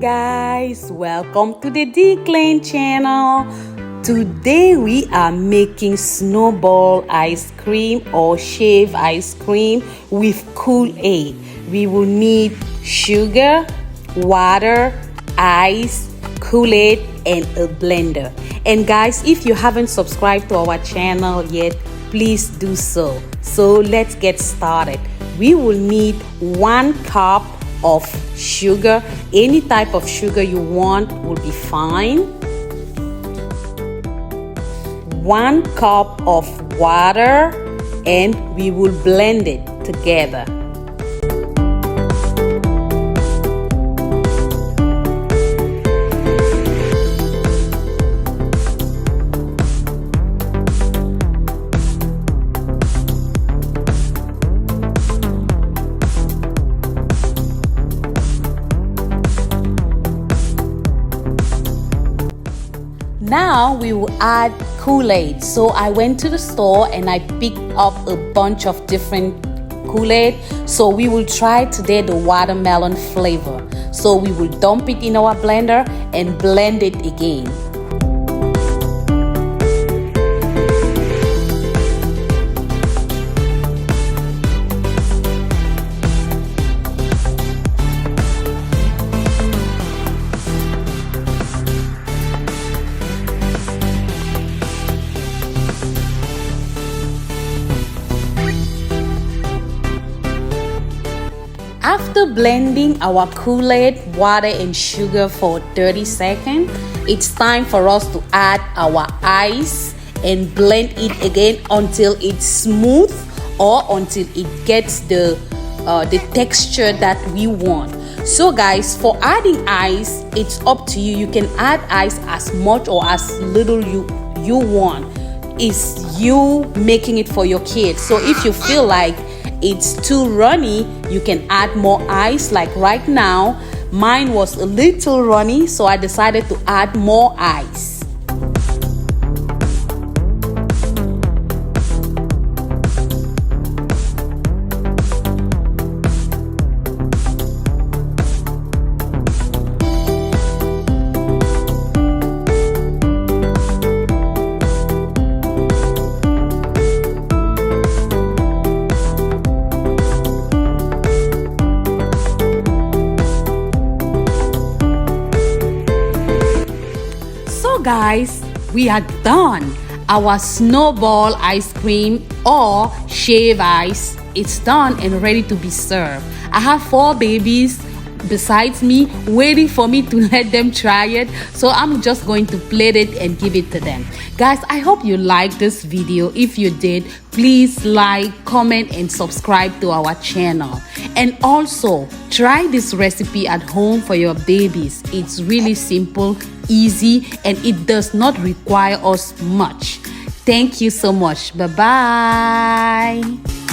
Guys, welcome to the Declan channel. Today we are making snowball ice cream or shave ice cream with Kool-Aid. We will need sugar, water, ice, Kool-Aid and a blender. And guys, if you haven't subscribed to our channel yet, please do so. So let's get started. We will need 1 cup of sugar. Any type of sugar you want will be fine. 1 cup of water, and we will blend it together. Now we will add Kool-Aid. So I went to the store and I picked up a bunch of different Kool-Aid. So we will try today the watermelon flavor. So we will dump it in our blender and blend it again. After blending our Kool-Aid, water and sugar for 30 seconds, it's time for us to add our ice and blend it again until it's smooth or until it gets the texture that we want. So guys, for adding ice, it's up to you. You can add ice as much or as little you want. It's you making it for your kids. So if you feel like it's too runny, you can add more ice. Like right now, mine was a little runny, so I decided to add more ice. Guys, we are done. Our snowball ice cream or shave ice, it's done and ready to be served. I have 4 babies besides me waiting for me to let them try it, so I'm just going to plate it and give it to them. Guys, I hope you liked this video. If you did, please like, comment and subscribe to our channel. And also try this recipe at home for your babies. It's really simple, easy, and it does not require us much. Thank you so much. Bye bye.